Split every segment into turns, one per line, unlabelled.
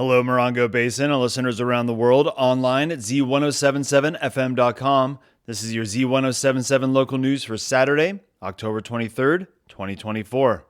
Hello, Morongo Basin and listeners around the world, online at Z107.7fm.com. This is your Z107.7 local news for Saturday, October 23rd, 2024.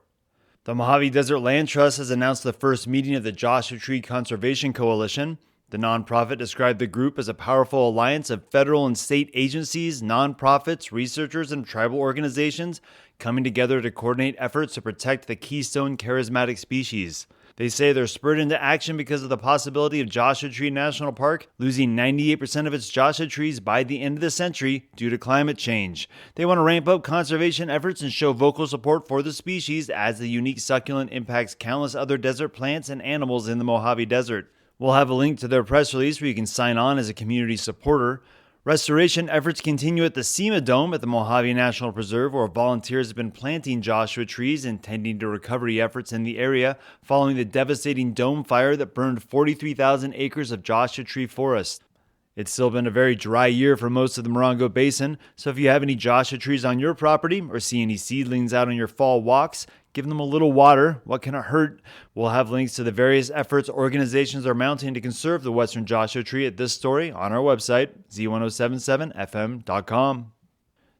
The Mojave Desert Land Trust has announced the first meeting of the Joshua Tree Conservation Coalition. The nonprofit described the group as a powerful alliance of federal and state agencies, nonprofits, researchers, and tribal organizations coming together to coordinate efforts to protect the keystone charismatic species. They say they're spurred into action because of the possibility of Joshua Tree National Park losing 98% of its Joshua trees by the end of the century due to climate change. They want to ramp up conservation efforts and show vocal support for the species as the unique succulent impacts countless other desert plants and animals in the Mojave Desert. We'll have a link to their press release where you can sign on as a community supporter. Restoration efforts continue at the SEMA Dome at the Mojave National Preserve, where volunteers have been planting Joshua trees and tending to recovery efforts in the area following the devastating dome fire that burned 43,000 acres of Joshua tree forest. It's still been a very dry year for most of the Morongo Basin, so if you have any Joshua trees on your property or see any seedlings out on your fall walks, give them a little water. What can it hurt? We'll have links to the various efforts organizations are mounting to conserve the western Joshua tree at this story on our website, z1077fm.com.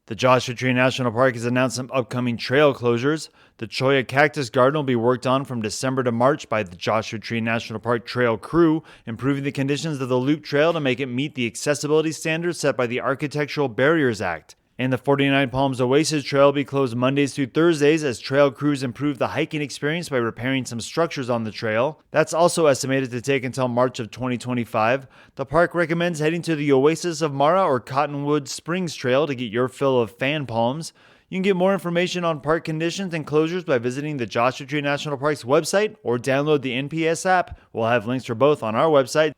The Joshua Tree National Park has announced some upcoming trail closures. The Cholla Cactus Garden will be worked on from December to March by the Joshua Tree National Park Trail crew, improving the conditions of the loop trail to make it meet the accessibility standards set by the Architectural Barriers Act. And the 49 Palms Oasis Trail will be closed Mondays through Thursdays as trail crews improve the hiking experience by repairing some structures on the trail. That's also estimated to take until March of 2025. The park recommends heading to the Oasis of Mara or Cottonwood Springs Trail to get your fill of fan palms. You can get more information on park conditions and closures by visiting the Joshua Tree National Park's website or download the NPS app. We'll have links for both on our website.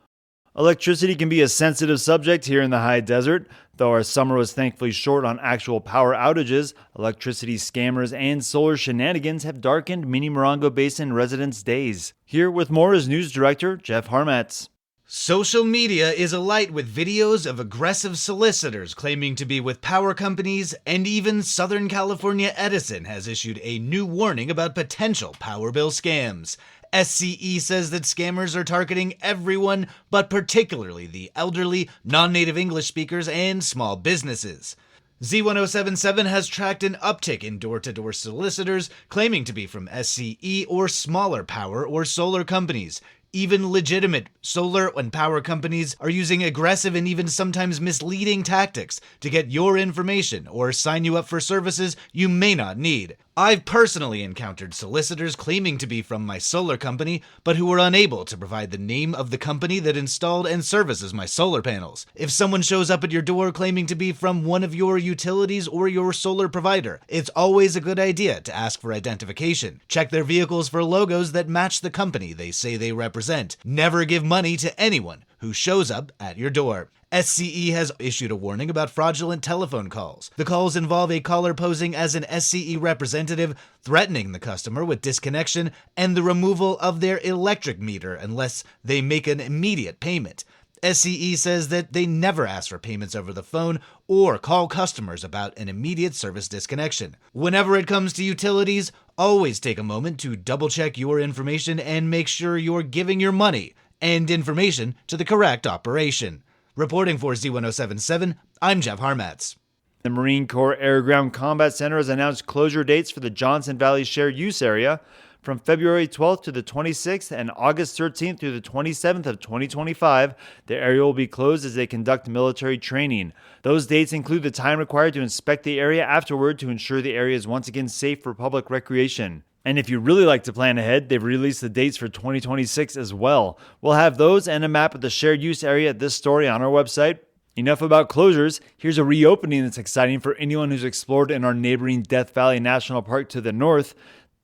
Electricity can be a sensitive subject here in the high desert. Though our summer was thankfully short on actual power outages, electricity scammers and solar shenanigans have darkened many Morongo Basin residents' days. Here with more is News Director Jeff Harmatz.
Social media is alight with videos of aggressive solicitors claiming to be with power companies, and even Southern California Edison has issued a new warning about potential power bill scams. SCE says that scammers are targeting everyone, but particularly the elderly, non-native English speakers, and small businesses. Z107.7 has tracked an uptick in door-to-door solicitors claiming to be from SCE or smaller power or solar companies. Even legitimate solar and power companies are using aggressive and even sometimes misleading tactics to get your information or sign you up for services you may not need. I've personally encountered solicitors claiming to be from my solar company, but who were unable to provide the name of the company that installed and services my solar panels. If someone shows up at your door claiming to be from one of your utilities or your solar provider, it's always a good idea to ask for identification. Check their vehicles for logos that match the company they say they represent. Never give money to anyone who shows up at your door. SCE has issued a warning about fraudulent telephone calls. The calls involve a caller posing as an SCE representative, threatening the customer with disconnection and the removal of their electric meter unless they make an immediate payment. SCE says that they never ask for payments over the phone or call customers about an immediate service disconnection. Whenever it comes to utilities, always take a moment to double-check your information and make sure you're giving your money and information to the correct operation. Reporting for Z107.7, I'm Jeff Harmatz.
The Marine Corps Air Ground Combat Center has announced closure dates for the Johnson Valley Shared Use Area from February 12th to the 26th and August 13th through the 27th of 2025. The area will be closed as they conduct military training. Those dates include the time required to inspect the area afterward to ensure the area is once again safe for public recreation. And if you really like to plan ahead, they've released the dates for 2026 as well. We'll have those and a map of the shared use area at this story on our website. Enough about closures. Here's a reopening that's exciting for anyone who's explored in our neighboring Death Valley National Park to the north.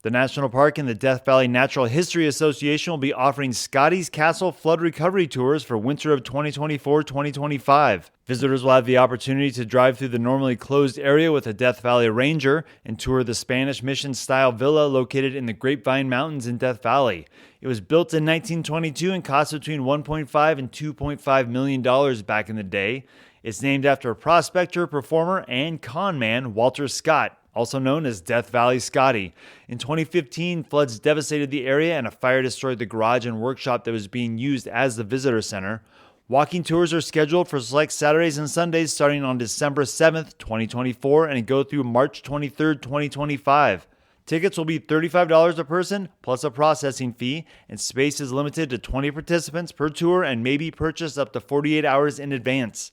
The National Park and the Death Valley Natural History Association will be offering Scotty's Castle Flood Recovery Tours for winter of 2024-2025. Visitors will have the opportunity to drive through the normally closed area with a Death Valley Ranger and tour the Spanish Mission-style villa located in the Grapevine Mountains in Death Valley. It was built in 1922 and cost between $1.5 and $2.5 million back in the day. It's named after prospector, performer, and con man Walter Scott, also known as Death Valley Scotty. In 2015, floods devastated the area and a fire destroyed the garage and workshop that was being used as the visitor center. Walking tours are scheduled for select Saturdays and Sundays starting on December 7th, 2024 and go through March 23rd, 2025. Tickets will be $35 a person plus a processing fee, and space is limited to 20 participants per tour and may be purchased up to 48 hours in advance.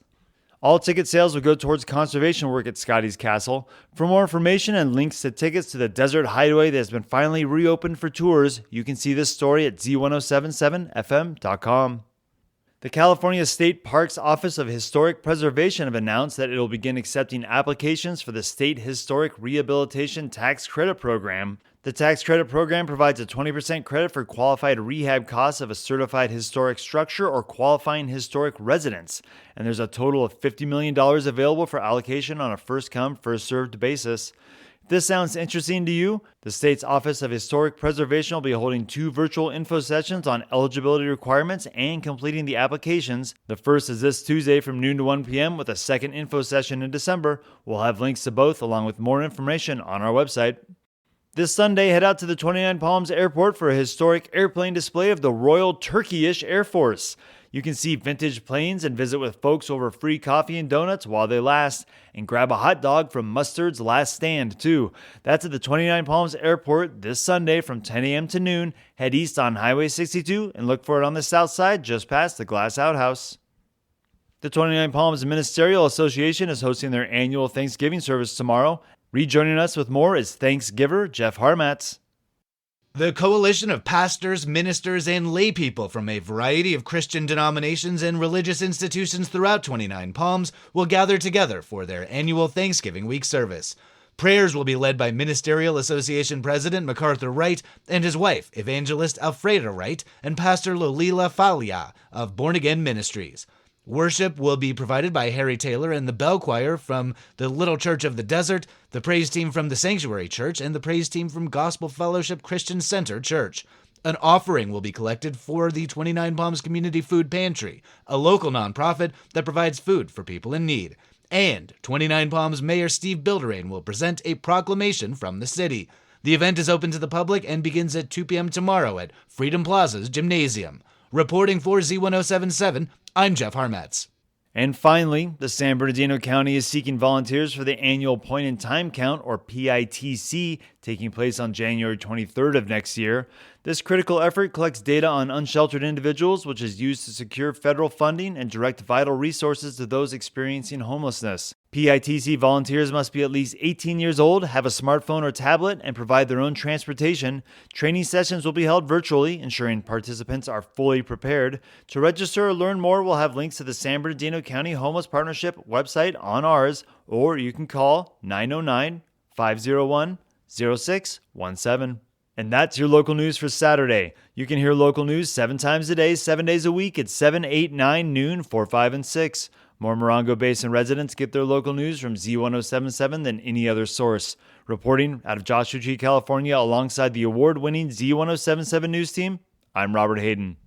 All ticket sales will go towards conservation work at Scotty's Castle. For more information and links to tickets to the Desert Hideaway that has been finally reopened for tours, you can see this story at Z107.7fm.com. The California State Parks Office of Historic Preservation have announced that it will begin accepting applications for the State Historic Rehabilitation Tax Credit Program. The tax credit program provides a 20% credit for qualified rehab costs of a certified historic structure or qualifying historic residence, and there's a total of $50 million available for allocation on a first-come, first-served basis. If this sounds interesting to you, the state's Office of Historic Preservation will be holding 2 virtual info sessions on eligibility requirements and completing the applications. The first is this Tuesday from noon to 1 p.m. with a second info session in December. We'll have links to both along with more information on our website. This Sunday, head out to the 29 Palms Airport for a historic airplane display of the Royal Turkish Air Force. You can see vintage planes and visit with folks over free coffee and donuts while they last, and grab a hot dog from Mustard's Last Stand, too. That's at the 29 Palms Airport this Sunday from 10 a.m. to noon. Head east on Highway 62 and look for it on the south side just past the Glass Outhouse. The 29 Palms Ministerial Association is hosting their annual Thanksgiving service tomorrow. Rejoining us with more is Thanksgiver Jeff Harmatz.
The coalition of pastors, ministers, and laypeople from a variety of Christian denominations and religious institutions throughout 29 Palms will gather together for their annual Thanksgiving week service. Prayers will be led by Ministerial Association President MacArthur Wright and his wife, Evangelist Alfreda Wright, and Pastor Lolila Falia of Born Again Ministries. Worship will be provided by Harry Taylor and the Bell Choir from the Little Church of the Desert, the praise team from the Sanctuary Church, and the praise team from Gospel Fellowship Christian Center Church. An offering will be collected for the 29 Palms Community Food Pantry, a local nonprofit that provides food for people in need. And 29 Palms Mayor Steve Bilderain will present a proclamation from the city. The event is open to the public and begins at 2 p.m. tomorrow at Freedom Plaza's Gymnasium. Reporting for Z107.7, I'm Jeff Harmatz.
And finally, the San Bernardino County is seeking volunteers for the annual Point in Time Count, or PITC, taking place on January 23rd of next year. This critical effort collects data on unsheltered individuals, which is used to secure federal funding and direct vital resources to those experiencing homelessness. PITC volunteers must be at least 18 years old, have a smartphone or tablet, and provide their own transportation. Training sessions will be held virtually, ensuring participants are fully prepared. To register or learn more, we'll have links to the San Bernardino County Homeless Partnership website on ours, or you can call 909-501-0617. And that's your local news for Saturday. You can hear local news 7 times a day, 7 days a week at 7, 8, 9, noon, 4, 5, and 6. More Morongo Basin residents get their local news from Z107.7 than any other source. Reporting out of Joshua Tree, California, alongside the award-winning Z107.7 news team, I'm Robert Hayden.